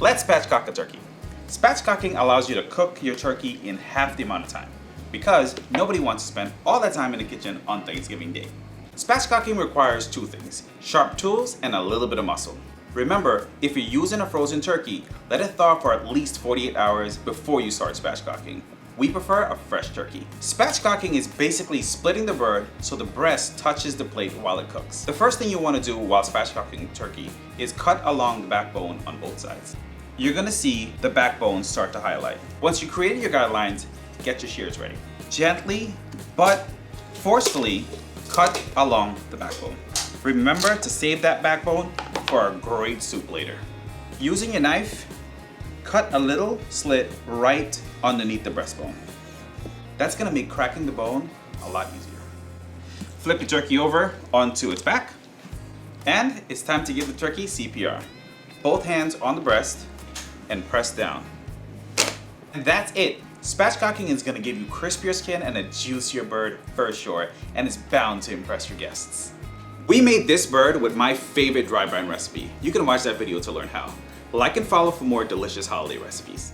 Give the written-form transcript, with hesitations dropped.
Let's spatchcock a turkey. Spatchcocking allows you to cook your turkey in half the amount of time because nobody wants to spend all that time in the kitchen on Thanksgiving Day. Spatchcocking requires two things: sharp tools and a little bit of muscle. Remember, if you're using a frozen turkey, let it thaw for at least 48 hours before you start spatchcocking. We prefer a fresh turkey. Spatchcocking is basically splitting the bird so the breast touches the plate while it cooks. The first thing you want to do while spatchcocking turkey is cut along the backbone on both sides. You're gonna see the backbone start to highlight. Once you create your guidelines, get your shears ready. Gently but forcefully cut along the backbone. Remember to save that backbone for a great soup later. Using your knife, cut a little slit right underneath the breastbone. That's gonna make cracking the bone a lot easier. Flip your turkey over onto its back, and it's time to give the turkey CPR. Both hands on the breast and press down. And that's it. Spatchcocking is gonna give you crispier skin and a juicier bird for sure, and it's bound to impress your guests. We made this bird with my favorite dry brine recipe. You can watch that video to learn how. Like and follow for more delicious holiday recipes.